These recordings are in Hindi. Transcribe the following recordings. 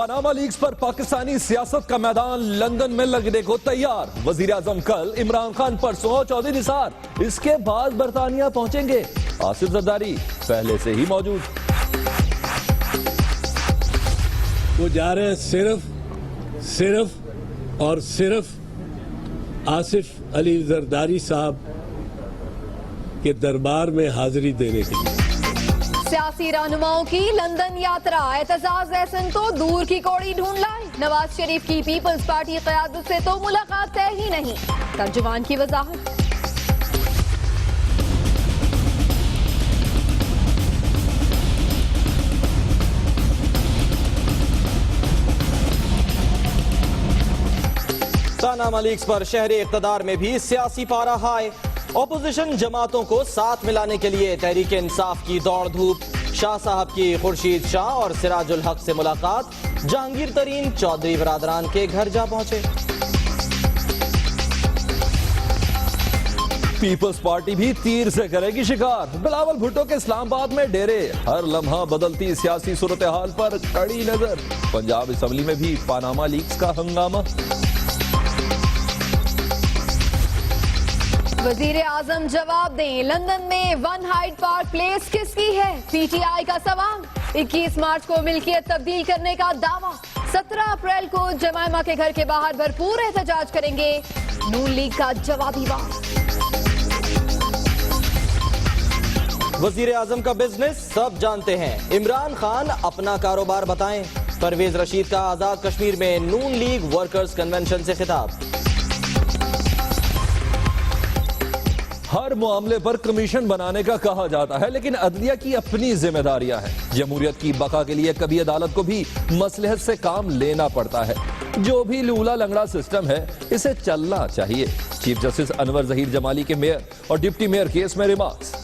पनामा लीक्स पर पाकिस्तानी सियासत का मैदान लंदन में लगने को तैयार। वजीर आजम कल, इमरान खान परसों, चौधरी निसार इसके बाद बरतानिया पहुंचेंगे। आसिफ जरदारी पहले से ही मौजूद। वो जा रहे हैं सिर्फ और सिर्फ आसिफ अली जरदारी साहब के दरबार में हाजिरी देने के लिए। सियासी रहनुमाओं की लंदन यात्रा, एतजाज एहसन तो दूर की कौड़ी ढूंढ लाए। नवाज शरीफ की पीपल्स पार्टी क़यादत से तो मुलाकात तय ही नहीं। तर्जुमान की वजाहत। पनामा लीक्स पर शहरी इक़्तिदार में भी सियासी पारा हाय। ऑपोजिशन जमातों को साथ मिलाने के लिए तहरीक इंसाफ की दौड़ धूप। शाह साहब की खुर्शीद शाह और सिराजुल हक से मुलाकात। जहांगीर तरीन चौधरी बरादरान के घर जा पहुंचे। पीपल्स पार्टी भी तीर से करेगी शिकार। बिलावल भुट्टो के इस्लामाबाद में डेरे। हर लम्हा बदलती सियासी सूरत हाल पर कड़ी नजर। पंजाब असेंबली में भी पनामा लीक्स का हंगामा। वजीर आजम जवाब दें, लंदन में वन हाइड पार्क प्लेस किसकी है? पीटीआई का सवाल। 21 मार्च को मिल्कियत तब्दील करने का दावा। 17 अप्रैल को जमायमा के घर के बाहर भरपूर एहतजाज करेंगे। नून लीग का जवाबी वार। वजीर आजम का बिजनेस सब जानते हैं। इमरान खान अपना कारोबार बताएं। परवेज रशीद का आजाद कश्मीर में नून लीग वर्कर्स कन्वेंशन से खिताब। हर मामले पर कमीशन बनाने का कहा जाता है, लेकिन अदलिया की अपनी जिम्मेदारियां हैं। जमहूरियत की बका के लिए कभी अदालत को भी मसलहत से काम लेना पड़ता है। जो भी लूला लंगड़ा सिस्टम है, इसे चलना चाहिए। चीफ जस्टिस अनवर जहीर जमाली के मेयर और डिप्टी मेयर केस में रिमार्क्स।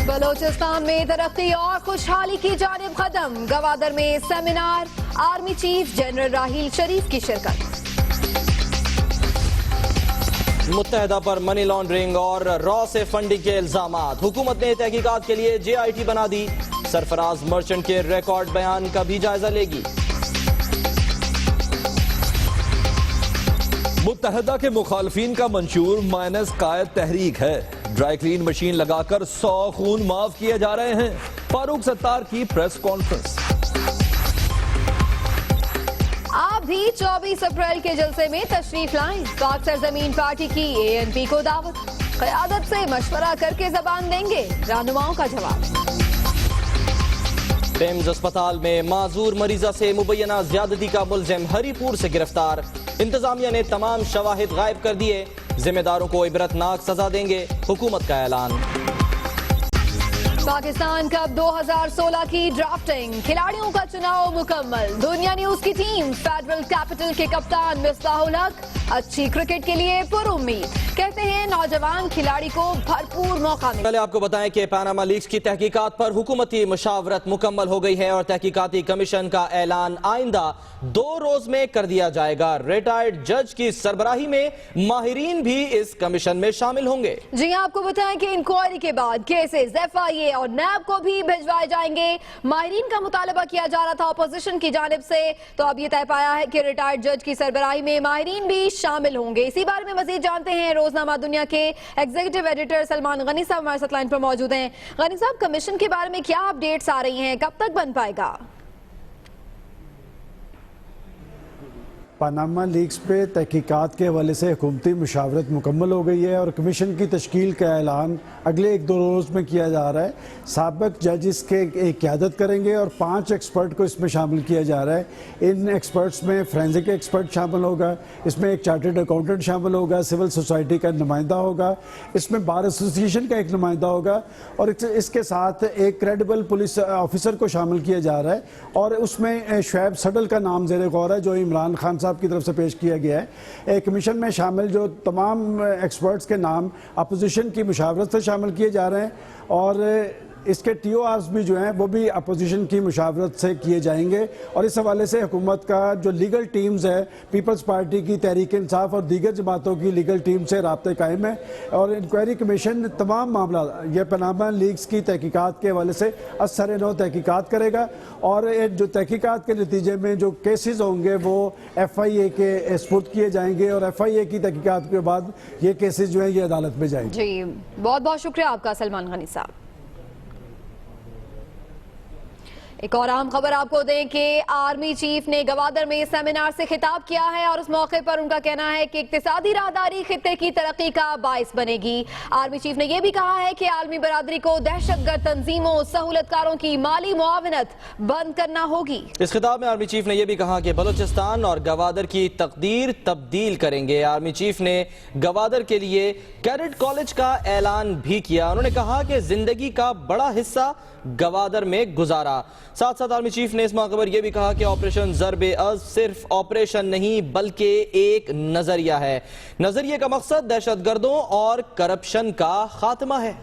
बलोचिस्तान में तरक्की और खुशहाली की जानिब कदम। गवादर में सेमिनार। आर्मी चीफ जनरल राहील शरीफ की शिरकत। मुत्तहदा पर मनी लॉन्ड्रिंग और रॉ से फंडिंग के इल्जामात। हुकूमत ने तहकीकात के लिए JIT बना दी। सरफराज मर्चेंट के रिकॉर्ड बयान का भी जायजा लेगी। मुत्तहदा के मुखालफीन का मंशूर माइनस कायद तहरीक है। ड्राई क्लीन मशीन लगाकर 100 खून माफ किए जा रहे हैं। फारूक सत्तार की प्रेस कॉन्फ्रेंस। आप भी 24 अप्रैल के जलसे में तशरीफ लाएं। पाक सरजमीन पार्टी की ANP को दावत। क़यादत से मशवरा करके जबान देंगे। रहनुमाओं का जवाब। टेम्स अस्पताल में माजूर मरीजा से मुबैना ज्यादती का मुल्जिम हरीपुर से गिरफ्तार। इंतजामिया ने तमाम शवाहिद गायब कर दिए। जिम्मेदारों को इबरतनाक सजा देंगे। हुकूमत का ऐलान। पाकिस्तान कप 2016 की ड्राफ्टिंग। खिलाड़ियों का चुनाव मुकम्मल। दुनिया न्यूज की टीम फेडरल कैपिटल के कप्तान मिस्बाहुल हक अच्छी क्रिकेट के लिए पुरुम्मीद। कहते हैं नौजवान खिलाड़ी को भरपूर मौका मिले। पहले आपको बताएं कि पनामा लीक्स की तहकीकात पर हुकूमती मुशावरत मुकम्मल हो गई है और तहकीकाती कमीशन का ऐलान आइंदा 2 रोज में कर दिया जाएगा। रिटायर्ड जज की सरबराही में माहिरीन भी इस कमीशन में शामिल होंगे। जी आपको बताएं कि इंक्वायरी के बाद केसेस FIA और नैब को भी भिजवाए जाएंगे। माहिरीन का मुतालबा किया जा रहा था अपोजिशन की जानिब से, तो अब ये तय पाया है कि रिटायर्ड जज की सरबराही में माहिरीन भी शामिल होंगे। इसी बारे में मजीद जानते हैं रोजनामा दुनिया के एग्जीक्यूटिव एडिटर सलमान गनी साहब हमारे साथ लाइन पर मौजूद हैं। गनी साहब, कमीशन के बारे में क्या अपडेट्स आ रही हैं? कब तक बन पाएगा? पनामा लीक्स पे तहकीकात के हवाले से हुकूमती मुशावरत मुकम्मल हो गई है और कमीशन की तश्कील का ऐलान अगले 1-2 रोज़ में किया जा रहा है। साबिक जज इसके क़यादत करेंगे और 5 एक्सपर्ट को इसमें शामिल किया जा रहा है। इन एक्सपर्ट्स में फोरेंसिक एक्सपर्ट शामिल होगा, इसमें एक चार्टर्ड अकाउंटेंट शामिल होगा, सिविल सोसाइटी का नुमाइंदा होगा, इसमें बार एसोसिएशन का एक नुमाइंदा होगा और इसके साथ एक क्रेडिबल पुलिस ऑफिसर को शामिल किया जा रहा है। और उसमें शुएब सडल का नाम ज़ेर गौर है, जो इमरान खान साहब की तरफ से पेश किया गया है। कमीशन में शामिल जो तमाम एक्सपर्ट्स के नाम अपोजिशन की मुशावरत से शामिल किए जा रहे हैं और इसके TORs भी जो हैं वो भी अपोजिशन की मुशावरत से किए जाएंगे और इस हवाले से हुकूमत का जो लीगल टीम्स है, पीपल्स पार्टी की, तहरीक इंसाफ और दीगर जमातों की लीगल टीम से राब्ते कायम है और इंक्वायरी कमीशन तमाम मामला ये पनामा लीक्स की तहकीकात के हवाले से असर नौ तहकीकात करेगा और जो तहकीकात के नतीजे में जो केसेस होंगे वो FIA के स्पुर्द किए जाएंगे और FIA की तहकीकात के बाद ये केसेस जो है ये अदालत में जाएंगे। जी, बहुत बहुत शुक्रिया आपका सलमान गनी साहब। एक और अहम खबर आपको दें कि आर्मी चीफ ने गवादर में सेमिनार से खिताब किया है और उस मौके पर उनका कहना है कि इक्तिसादी राहदारी खित्ते की तरक्की का बाइस बनेगी। आर्मी चीफ ने यह भी कहा है कि आलमी बरादरी को दहशतगर्द तंजीमों, सहूलतकारों की माली मुआवनत बंद करना होगी। इस खिताब में आर्मी चीफ ने यह भी कहा कि बलूचिस्तान और गवादर की तकदीर तब्दील करेंगे। आर्मी चीफ ने गवादर के लिए कैडेट कॉलेज का ऐलान भी किया। उन्होंने कहा कि जिंदगी का बड़ा हिस्सा गवादर में गुजारा। साथ साथ आर्मी चीफ ने इस मौके पर यह भी कहा कि ऑपरेशन ज़र्ब-ए-अज़्ब सिर्फ ऑपरेशन नहीं बल्कि एक नजरिया है। नजरिए का मकसद दहशतगर्दों और करप्शन का खात्मा है।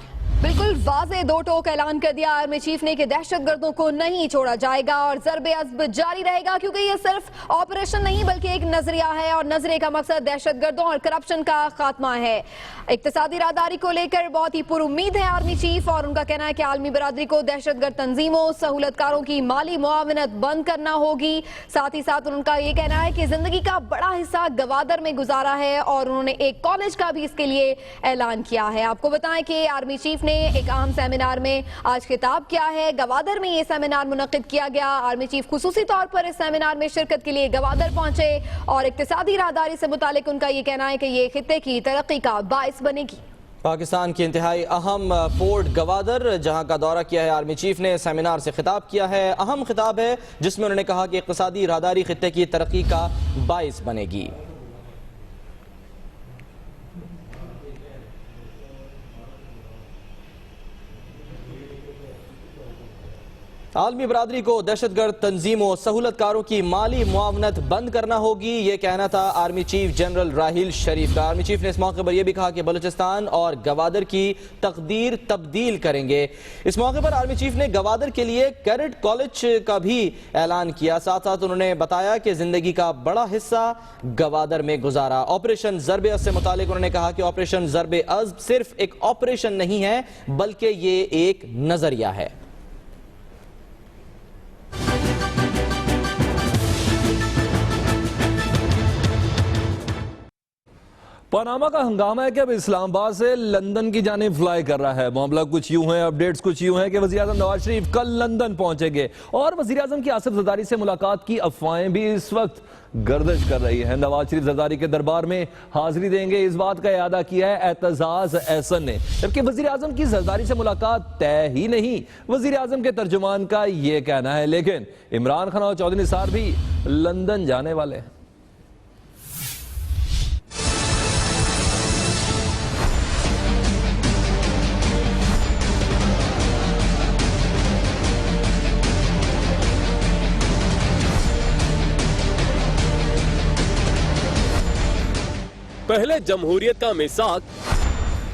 बिल्कुल वाज़े दो टोक ऐलान कर दिया आर्मी चीफ ने कि दहशतगर्दों को नहीं छोड़ा जाएगा और ज़र्ब-ए-अज़्ब जारी रहेगा, क्योंकि ये सिर्फ ऑपरेशन नहीं बल्कि एक नजरिया है और नजरिए का मकसद दहशतगर्दों और करप्शन का खात्मा है। इक्तिसादी राहदारी को लेकर बहुत ही पुरुम्मीद है आर्मी चीफ और उनका कहना है कि आलमी बरादरी को दहशतगर्द तंजीमों, सहूलतकारों की माली मुआवनत बंद करना होगी। साथ ही साथ उनका ये कहना है कि जिंदगी का बड़ा हिस्सा गवादर में गुजारा है और उन्होंने एक कॉलेज का भी इसके लिए ऐलान किया है। आपको बताएं कि आर्मी चीफ ने एक अहम सेमिनार में आज खिताब किया है। गवादर में ये सेमिनार मुनक्किद किया गया। आर्मी चीफ खुसूसी तौर पर इस सेमिनार में शिरकत के लिए गवादर पहुंचे और इक्तिसादी राहदारी से मुतालिक उनका ये कहना है कि ये खित्ते की तरक्की का बाइस बनेगी। पाकिस्तान की इंतहाई अहम पोर्ट गवादर, जहां का दौरा किया है आर्मी चीफ ने, सेमिनार से खिताब किया है। अहम खिताब है जिसमें उन्होंने कहा कि इक्तिसादी राहदारी खित्ते की तरक्की का बाइस बनेगी। आलमी बरादरी को दहशतगर्द तंजीमों, सहूलतकारों की माली मुआवनत बंद करना होगी, ये कहना था आर्मी चीफ जनरल राहील शरीफ का। आर्मी चीफ ने इस मौके पर यह भी कहा कि बलूचिस्तान और गवादर की तकदीर तब्दील करेंगे। इस मौके पर आर्मी चीफ ने गवादर के लिए कैडेट कॉलेज का भी ऐलान किया। साथ साथ उन्होंने बताया कि जिंदगी का बड़ा हिस्सा गवादर में गुजारा। ऑपरेशन ज़र्ब-ए-अज़्ब से मुतालिक उन्होंने कहा कि ऑपरेशन ज़र्ब-ए-अज़्ब सिर्फ एक ऑपरेशन नहीं है बल्कि ये एक नजरिया है। पनामा का हंगामा है कि अब इस्लामाबाद से लंदन की जानिब फ्लाई कर रहा है। मामला कुछ यूं है, अपडेट्स कुछ यूं है कि वज़ीर-ए-आज़म नवाज शरीफ कल लंदन पहुंचेंगे और वज़ीर-ए-आज़म की आसिफ जरदारी से मुलाकात की अफवाहें भी इस वक्त गर्दिश कर रही है। नवाज शरीफ जरदारी के दरबार में हाजिरी देंगे, इस बात का इरादा किया है एतजाज एहसन ने। जबकि वज़ीर-ए-आज़म की जरदारी से मुलाकात तय ही नहीं, वज़ीर-ए-आज़म के तर्जुमान का यह कहना है। लेकिन इमरान खान और चौधरी निसार भी लंदन जाने वाले हैं। पहले जमहूरियत का मिसाक,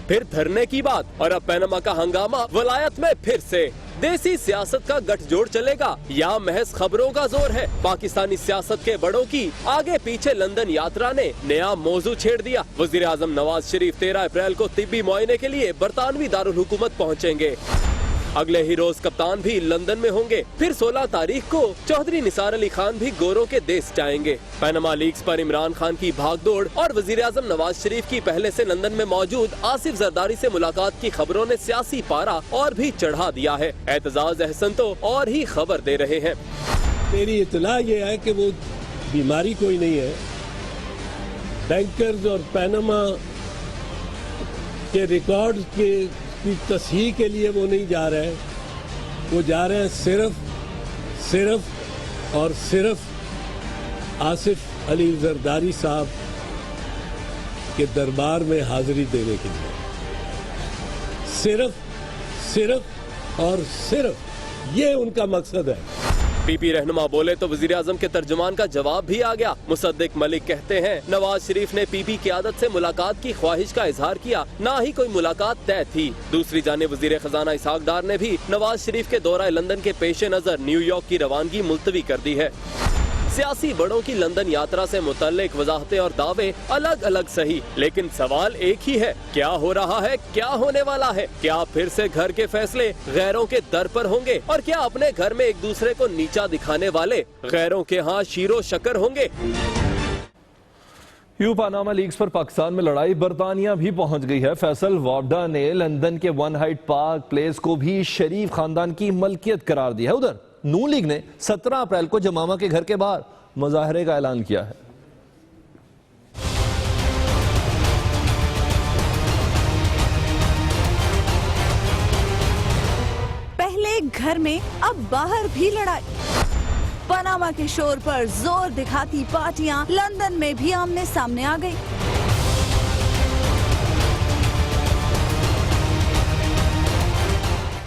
फिर धरने की बात और अब पनामा का हंगामा। वलायत में फिर से देसी सियासत का गठजोड़ चलेगा या महज खबरों का जोर है? पाकिस्तानी सियासत के बड़ों की आगे पीछे लंदन यात्रा ने नया मौजू छेड़ दिया। वज़ीर-ए-आज़म नवाज शरीफ 13 अप्रैल को तिब्बी मुआयने के लिए बरतानवी दारुल हुकूमत पहुँचेंगे। अगले ही रोज कप्तान भी लंदन में होंगे। फिर 16 तारीख को चौधरी निसार अली खान भी गोरों के देश जाएंगे। पनामा लीक्स पर इमरान खान की भागदौड़ और वज़ीर-ए-आज़म नवाज शरीफ की पहले से लंदन में मौजूद आसिफ जरदारी से मुलाकात की खबरों ने सियासी पारा और भी चढ़ा दिया है। एतजाज अहसन तो और ही खबर दे रहे हैं। मेरी इतला ये है कि वो बीमारी कोई नहीं है। बैंकर्स और पनामा के रिकॉर्ड की तस्हीह के लिए वो नहीं जा रहे हैं। वो जा रहे हैं सिर्फ और सिर्फ आसिफ अली जरदारी साहब के दरबार में हाजिरी देने के लिए। सिर्फ और सिर्फ ये उनका मकसद है। पीपी रहनुमा बोले तो वजीर आजम के तर्जुमान का जवाब भी आ गया। मुसद्दिक मलिक कहते हैं नवाज शरीफ ने पीपी क़यादत से मुलाकात की ख्वाहिश का इजहार किया, ना ही कोई मुलाकात तय थी। दूसरी जानिब वजीर खजाना इसहाक डार ने भी नवाज शरीफ के दौरा लंदन के पेश नजर न्यूयॉर्क की रवानगी मुलतवी कर दी है। सियासी बड़ों की लंदन यात्रा से मुतल्लिक वजाहतें और दावे अलग अलग सही, लेकिन सवाल एक ही है, क्या हो रहा है, क्या होने वाला है? क्या फिर से घर के फैसले गैरों के दर पर होंगे और क्या अपने घर में एक दूसरे को नीचा दिखाने वाले गैरों के यहाँ शीरो शकर होंगे? यूं पनामा लीग्स पर पाकिस्तान में लड़ाई बरतानिया भी पहुंच गई है। फैसल वावडा ने लंदन के वन हाइट पार्क प्लेस को भी शरीफ खानदान की मलकियत करार दी है। उधर नून लीग ने 17 अप्रैल को जमामा के घर के बाहर मुजाहरे का ऐलान किया है। पहले घर में अब बाहर भी लड़ाई। पनामा के शोर पर जोर दिखाती पार्टियां लंदन में भी आमने सामने आ गई।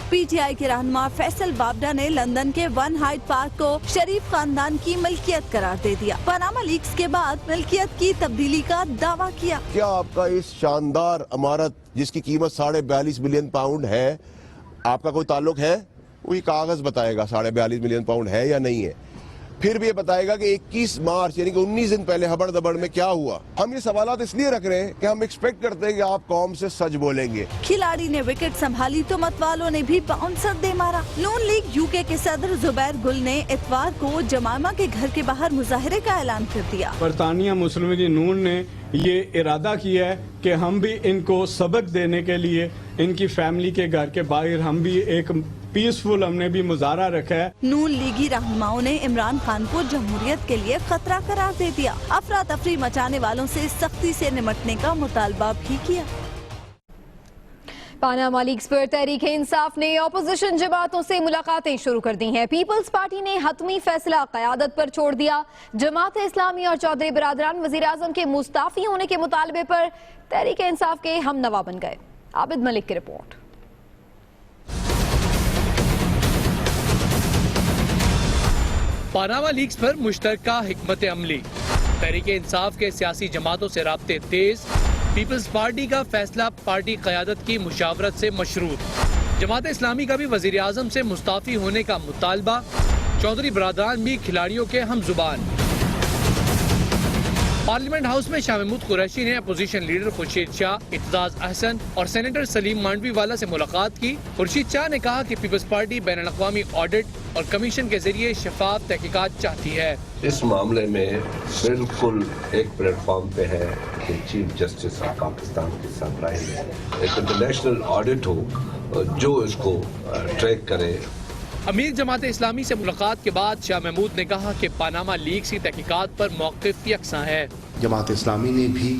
पीटीआई के रहनुमा फैसल वावडा ने लंदन के वन हाइट पार्क को शरीफ खानदान की मलकियत करार दे दिया। पनामा लीक्स के बाद मलकियत की तब्दीली का दावा किया। क्या आपका इस शानदार इमारत जिसकी कीमत 42.5 मिलियन पाउंड है, आपका कोई ताल्लुक है? वही कागज बताएगा 42.5 मिलियन पाउंड है या नहीं है। फिर भी ये बताएगा कि 21 मार्च यानी कि 19 दिन पहले हबड़ दबड़ में क्या हुआ। हम ये सवालात इसलिए रख रहे हैं कि हम एक्सपेक्ट करते हैं कि आप कौम से सच बोलेंगे। खिलाड़ी ने विकेट संभाली तो मतवालों ने भी बाउंसर दे मारा। नून लीग यूके के सदर जुबैर गुल ने इतवार को जमामा के घर के बाहर मुजाहरे का ऐलान कर दिया। बरतानिया मुस्लिम लीग नून ने ये इरादा किया है कि हम भी इनको सबक देने के लिए इनकी फैमिली के घर के बाहर हम भी एक पीसफुल हमने भी मुजाहरा रखा है। नून लीगी रहनुमाओं ने इमरान खान को जमहूरियत के लिए खतरा करार दे दिया। अफरा तफरी मचाने वालों से सख्ती से निमटने का मुतालबा भी किया। पनामा लीग्स पर तहरीक इंसाफ ने अपोजिशन जमातों से मुलाकातें शुरू कर दी हैं। पीपल्स पार्टी ने हतमी फैसला क़यादत पर छोड़ दिया। जमात इस्लामी और चौधरी बिरादरान वजीर आजम के मुस्ताफी होने के मुतालबे पर तहरीक इंसाफ के हमनवा बन गए। आबिद मलिक की रिपोर्ट। पनामा लीग्स पर मुश्तरका हिकमत अमली, तहरीक इंसाफ के सियासी जमातों से राब्ते तेज, पीपल्स पार्टी का फैसला पार्टी क़यादत की मुशावरत से मशरूत, जमात इस्लामी का भी वजीर आजम से मुस्ताफी होने का मुतालबा, चौधरी बिरादरान भी खिलाड़ियों के हम जुबान। पार्लियामेंट हाउस में शाह महमूद कुरैशी ने अपोजिशन लीडर खुर्शीद शाह, इत्तेजाज अहसन और सेनेटर सलीम मांडवीवाला से मुलाकात की। खुर्शीद शाह ने कहा कि पीपल्स पार्टी बैनुल-अक़वामी ऑडिट और कमीशन के जरिए शफाफ तहकीकात चाहती है। इस मामले में बिल्कुल एक प्लेटफॉर्म पे है कि चीफ जस्टिस ऑफ पाकिस्तान की सरबराही में एक इंटरनेशनल ऑडिट हो जो इसको ट्रैक करे। अमीर जमात इस्लामी से मुलाकात के बाद शाह महमूद ने कहा कि पनामा लीग्स की तहकीकात पर मौक़िफ़ यकसां है। जमात इस्लामी ने भी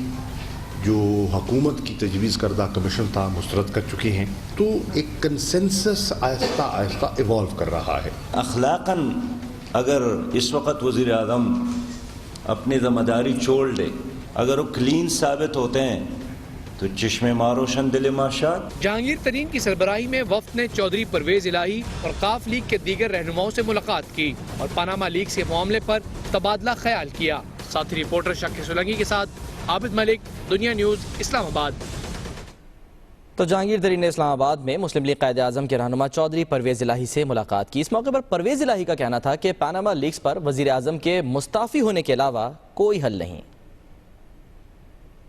जो हुकूमत की तजवीज़ करदा कमीशन था मुस्तरद कर चुके हैं, तो एक कंसेंसस आहिस्ता आहिस्ता इवॉल्व कर रहा है। अखलाकन अगर इस वक्त वज़ीर आज़म अपनी ज़िम्मेदारी छोड़ ले, अगर वो क्लीन साबित होते हैं तो चश्मे मारो शंदिल माशात। जहांगीर तरीन की सरबराही में वफ्द ने चौधरी परवेज इलाही और काफ लीग के दीगर रहनुमाओं से मुलाकात की और पनामा लीग के मामले पर तबादला ख्याल किया। साथी रिपोर्टर शाकिर सोलंकी के साथ आबिद मलिक, दुनिया न्यूज़, इस्लामाबाद। तो जहांगीर तरीन ने इस्लामाबाद में मुस्लिम लीग कायदे आज़म के रहनुमा चौधरी परवेज इलाही से मुलाकात की। इस मौके पर परवेज इलाही का कहना था कि पनामा लीग्स पर वजीर आज़म के मुस्ताफ़ी होने के अलावा कोई हल नहीं।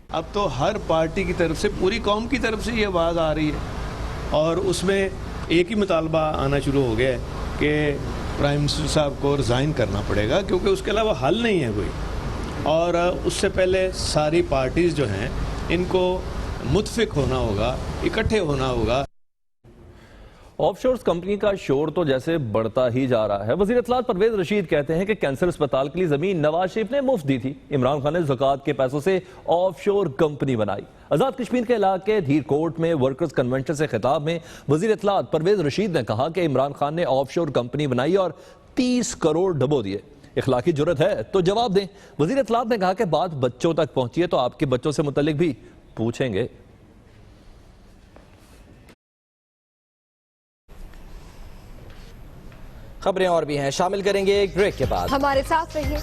अब तो हर पार्टी की तरफ से, पूरी कौम की तरफ से ये आवाज़ आ रही है और उसमें एक ही मुतालबा आना शुरू हो गया है कि प्राइम मिनिस्टर साहब को रिज़ाइन करना पड़ेगा, क्योंकि उसके अलावा हल नहीं है कोई। और उससे पहले सारी पार्टीज़ जो हैं इनको मुत्फिक होना होगा, इकट्ठे होना होगा। ऑफशोर्स कंपनी का शोर तो जैसे बढ़ता ही जा रहा है। वज़ीर इत्तलात परवेज रशीद कहते हैं कि कैंसर अस्पताल के लिए जमीन नवाज शरीफ ने मुफ्त दी थी। इमरान खान ने ज़कात के पैसों से ऑफशोर कंपनी बनाई। आज़ाद कश्मीर के इलाके धीरकोट में वर्कर्स कन्वेंशन से खिताब में वज़ीर इत्तलात परवेज रशीद ने कहा कि इमरान खान ने ऑफशोर कंपनी बनाई और 30 करोड़ डबो दिए। इखलाकी जुर्रत है तो जवाब दें। वज़ीर इत्तलात ने कहा कि बात बच्चों तक पहुंची है तो आपके बच्चों से मुतल्लिक भी पूछेंगे। खबरें और भी हैं, शामिल करेंगे एक ब्रेक के बाद। हमारे साथ रहिए।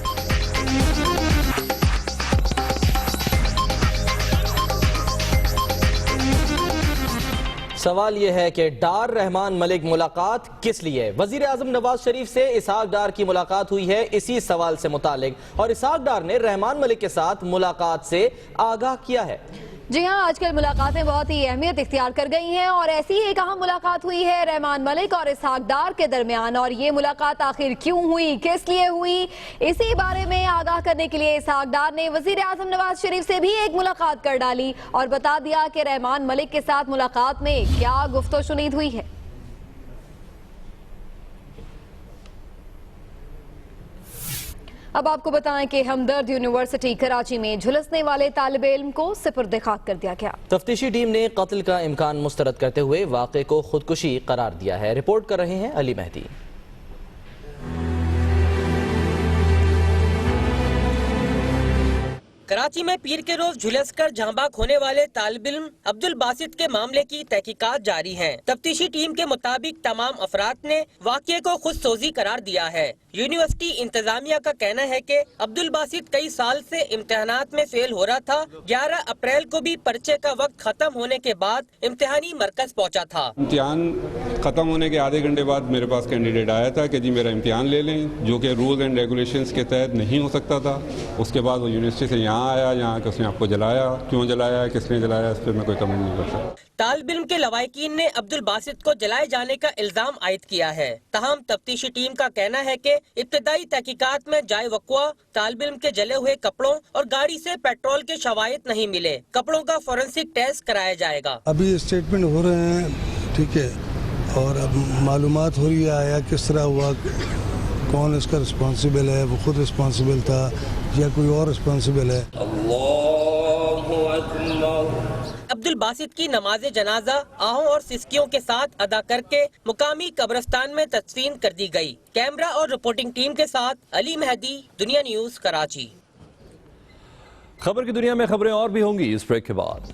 सवाल यह है कि डार रहमान मलिक मुलाकात किस लिए? वजीर आजम नवाज शरीफ से इसहाक डार की मुलाकात हुई है इसी सवाल से मुतालिक, और इसहाक डार ने रहमान मलिक के साथ मुलाकात से आगाह किया है। जी हां, आजकल मुलाकातें बहुत ही अहमियत इख्तियार कर गई हैं और ऐसी ही एक अहम मुलाकात हुई है रहमान मलिक और इसहाक डार के दरमियान। और ये मुलाकात आखिर क्यों हुई, किस लिए हुई, इसी बारे में आगाह करने के लिए इसहाक डार ने वजीर आजम नवाज शरीफ से भी एक मुलाकात कर डाली और बता दिया कि रहमान मलिक के साथ मुलाकात में क्या गुफ्तगू हुई है। अब आपको बताएं कि हमदर्द यूनिवर्सिटी कराची में झुलसने वाले तालिब इल्म को सिपुर्द खाक कर दिया गया। तफ्तीशी टीम ने कत्ल का इम्कान मुस्तरद करते हुए वाक़े को खुदकुशी करार दिया है। रिपोर्ट कर रहे हैं अली मेहदी। कराची में पीर के रोज झुलसकर जहांबाग होने वाले तालिब इल्म अब्दुल बासित के मामले की तहकीकात जारी है। तफ्तीशी टीम के मुताबिक तमाम अफराद ने वाक़े को खुदसोजी करार दिया है। यूनिवर्सिटी इंतजामिया का कहना है कि अब्दुल बासित कई साल से इम्तिहानात में फेल हो रहा था। 11 अप्रैल को भी पर्चे का वक्त खत्म होने के बाद इम्तिहानी मरकज पहुंचा था। इम्तिहान खत्म होने के आधे घंटे बाद मेरे पास कैंडिडेट आया था कि जी मेरा इम्तिहान ले लें, जो कि रूल्स एंड रेगुलेशंस के तहत नहीं हो सकता था। उसके बाद वो यूनिवर्सिटी से यहाँ आया, यहाँ के उसने आपको जलाया, क्यों जलाया, किसने जलाया, इस पर मैं कोई कमेंट नहीं कर सकता। तालिब इल्म के लवाहिकीन ने अब्दुल बासित को जलाए जाने का इल्जाम आयद किया है। तहम तफ्तीशी टीम का कहना है कि इब्तदाई तहकीकात में जाए वक़्वा तालिब इल्म के जले हुए कपड़ों और गाड़ी से पेट्रोल के शवाहिद नहीं मिले। कपड़ों का फोरेंसिक टेस्ट कराया जाएगा। अभी स्टेटमेंट हो रहे हैं, ठीक है, और अब मालूमात हो रही है आया किस तरह हुआ, कौन इसका रिस्पॉन्सिबल है, वो खुद रिस्पॉन्सिबल था या कोई और रिस्पॉन्सिबल है। अब्दुल बासित की नमाज जनाजा आहों और सिस्कियों के साथ अदा करके मुकामी कब्रिस्तान में तदफीन कर दी गई। कैमरा और रिपोर्टिंग टीम के साथ अली मेहदी, दुनिया न्यूज, कराची। खबर की दुनिया में खबरें और भी होंगी इस ब्रेक के बाद।